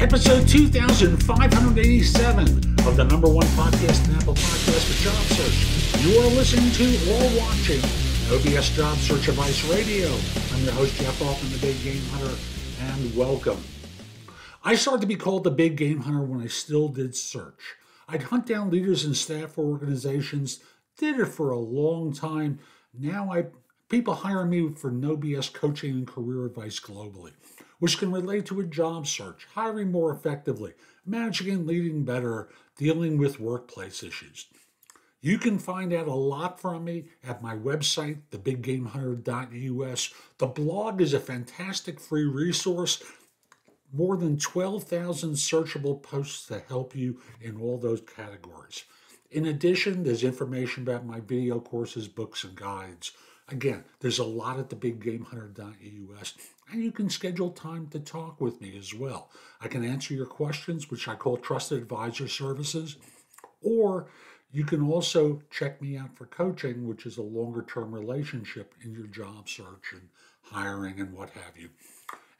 Episode 2587 of the number one podcast in Apple Podcasts for job search. You are listening to or watching OBS Job Search Advice Radio. I'm your host, Jeff Altman, the Big Game Hunter, and welcome. I started to be called the Big Game Hunter when I still did search. I'd hunt down leaders and staff for organizations, did it for a long time. Now people hire me for no BS coaching and career advice globally, which can relate to a job search, hiring more effectively, managing and leading better, dealing with workplace issues. You can find out a lot from me at my website, thebiggamehunter.us. The blog is a fantastic free resource. More than 12,000 searchable posts to help you in all those categories. In addition, there's information about my video courses, books, and guides. Again, there's a lot at thebiggamehunter.us, and you can schedule time to talk with me as well. I can answer your questions, which I call Trusted Advisor Services, or you can also check me out for coaching, which is a longer-term relationship in your job search and hiring and what have you.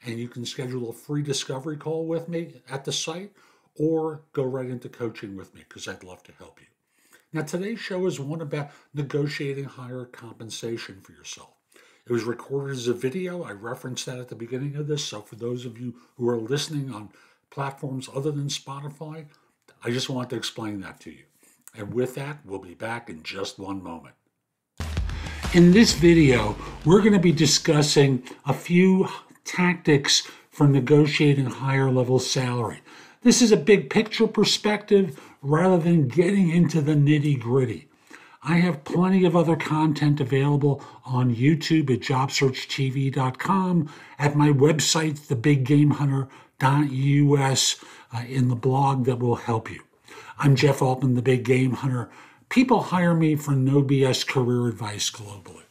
And you can schedule a free discovery call with me at the site or go right into coaching with me because I'd love to help you. Now, today's show is one about negotiating higher compensation for yourself. It was recorded as a video. I referenced that at the beginning of this. So for those of you who are listening on platforms other than Spotify, I just wanted to explain that to you. And with that, we'll be back in just one moment. In this video, we're going to be discussing a few tactics for negotiating higher level salary. This is a big picture perspective rather than getting into the nitty gritty. I have plenty of other content available on YouTube at jobsearchtv.com, at my website, thebiggamehunter.us, in the blog that will help you. I'm Jeff Altman, the Big Game Hunter. People hire me for no BS career advice globally.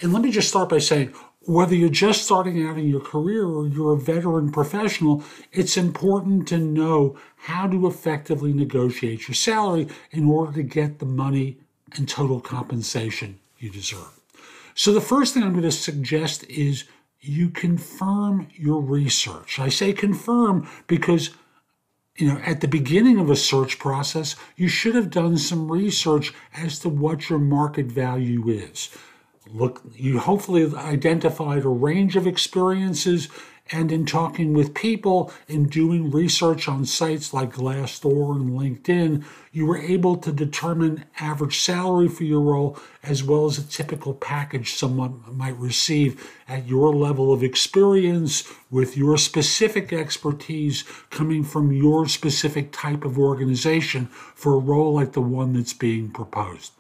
And let me just start by saying, whether you're just starting out in your career or you're a veteran professional, it's important to know how to effectively negotiate your salary in order to get the money and total compensation you deserve. So the first thing I'm going to suggest is you confirm your research. I say confirm because at the beginning of a search process, you should have done some research as to what your market value is. Look, you hopefully identified a range of experiences, and in talking with people and doing research on sites like Glassdoor and LinkedIn, you were able to determine average salary for your role as well as a typical package someone might receive at your level of experience with your specific expertise coming from your specific type of organization for a role like the one that's being proposed.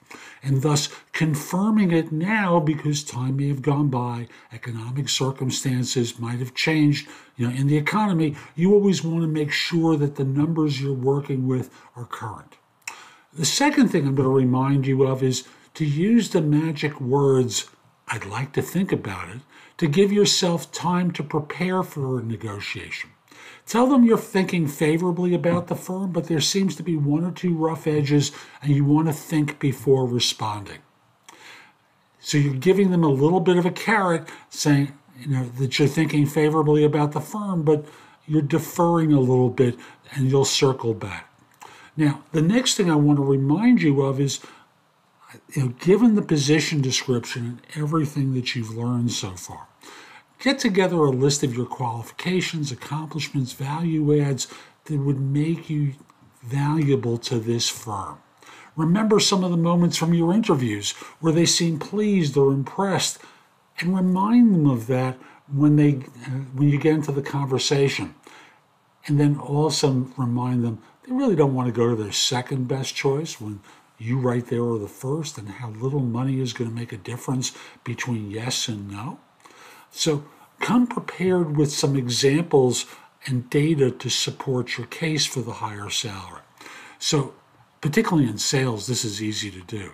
And thus confirming it now because time may have gone by, economic circumstances might have changed. In the economy, you always want to make sure that the numbers you're working with are current. The second thing I'm going to remind you of is to use the magic words, "I'd like to think about it," to give yourself time to prepare for a negotiation. Tell them you're thinking favorably about the firm, but there seems to be one or two rough edges and you want to think before responding. So you're giving them a little bit of a carrot saying, that you're thinking favorably about the firm, but you're deferring a little bit and you'll circle back. Now, the next thing I want to remind you of is, given the position description and everything that you've learned so far, get together a list of your qualifications, accomplishments, value adds that would make you valuable to this firm. Remember some of the moments from your interviews where they seem pleased or impressed, and remind them of that when you get into the conversation. And then also remind them they really don't want to go to their second best choice when you right there are the first, and how little money is going to make a difference between yes and no. So come prepared with some examples and data to support your case for the higher salary. So particularly in sales, this is easy to do.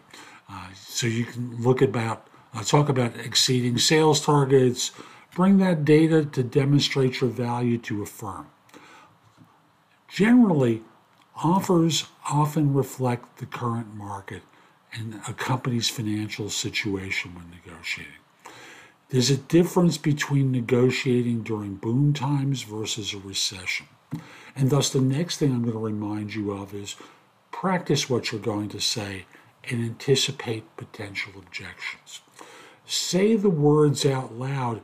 So you can talk about exceeding sales targets, bring that data to demonstrate your value to a firm. Generally, offers often reflect the current market and a company's financial situation when negotiating. There's a difference between negotiating during boom times versus a recession. And thus the next thing I'm going to remind you of is practice what you're going to say and anticipate potential objections. Say the words out loud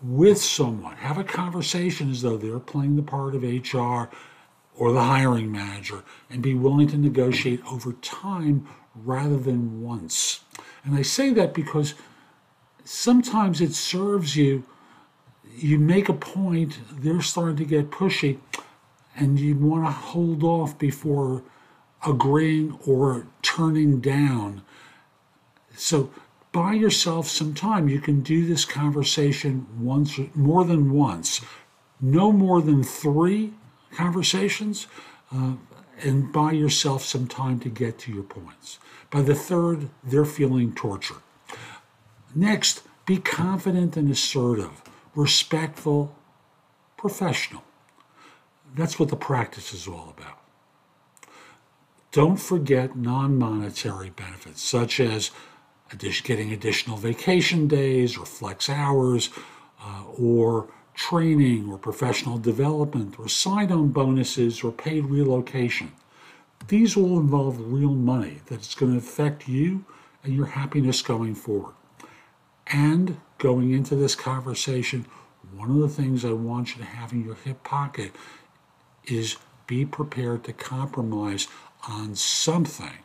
with someone. Have a conversation as though they're playing the part of HR or the hiring manager, and be willing to negotiate over time rather than once. And I say that because sometimes it serves you. You make a point, they're starting to get pushy, and you want to hold off before agreeing or turning down. So buy yourself some time. You can do this conversation once, more than once, no more than 3 conversations, and buy yourself some time to get to your points. By the 3rd, they're feeling tortured. Next, be confident and assertive, respectful, professional. That's what the practice is all about. Don't forget non-monetary benefits, such as getting additional vacation days or flex hours, or training or professional development or sign-on bonuses or paid relocation. These all involve real money that's going to affect you and your happiness going forward. And going into this conversation, one of the things I want you to have in your hip pocket is be prepared to compromise on something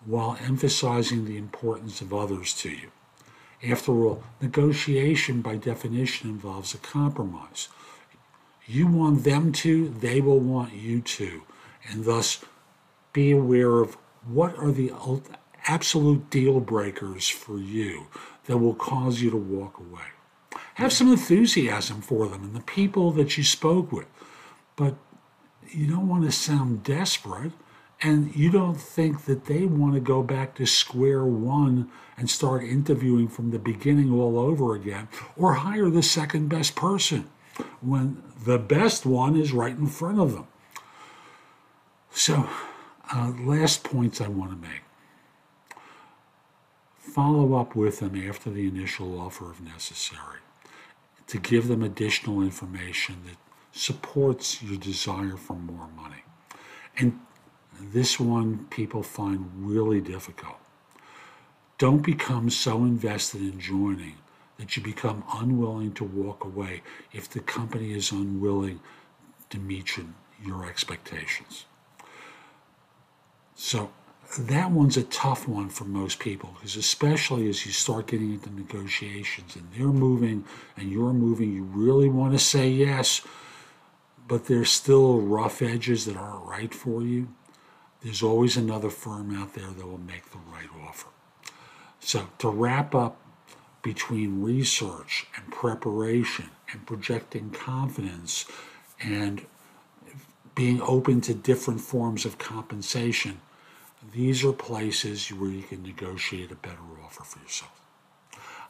while emphasizing the importance of others to you. After all, negotiation by definition involves a compromise. You want them to, they will want you to, and thus be aware of what are the absolute deal breakers for you that will cause you to walk away. Have some enthusiasm for them and the people that you spoke with, but you don't want to sound desperate, and you don't think that they want to go back to square one and start interviewing from the beginning all over again, or hire the second best person when the best one is right in front of them. So, last points I want to make. Follow up with them after the initial offer if necessary, to give them additional information that supports your desire for more money. And this one people find really difficult. Don't become so invested in joining that you become unwilling to walk away if the company is unwilling to meet your expectations. So that one's a tough one for most people, because especially as you start getting into negotiations and they're moving and you're moving, you really want to say yes, but there's still rough edges that aren't right for you. There's always another firm out there that will make the right offer. So to wrap up, between research and preparation and projecting confidence and being open to different forms of compensation, these are places where you can negotiate a better offer for yourself.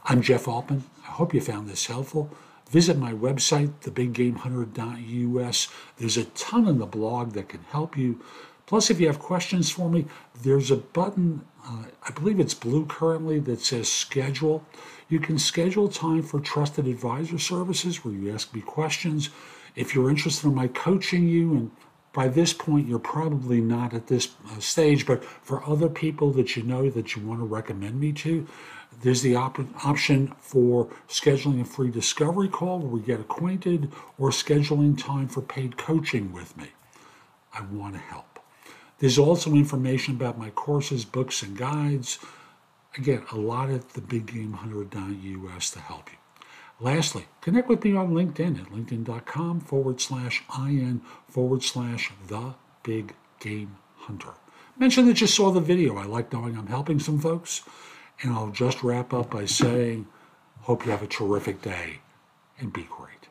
I'm Jeff Altman. I hope you found this helpful. Visit my website, thebiggamehunter.us. There's a ton in the blog that can help you. Plus, if you have questions for me, there's a button, I believe it's blue currently, that says schedule. You can schedule time for trusted advisor services where you ask me questions. If you're interested in my coaching you, and by this point you're probably not at this stage, but for other people that you know that you want to recommend me to, there's the option for scheduling a free discovery call where we get acquainted, or scheduling time for paid coaching with me. I want to help. There's also information about my courses, books, and guides. Again, a lot at thebiggamehunter.us to help you. Lastly, connect with me on LinkedIn at linkedin.com/IN/TheBigGameHunter. Mention that you saw the video. I like knowing I'm helping some folks. And I'll just wrap up by saying, hope you have a terrific day and be great.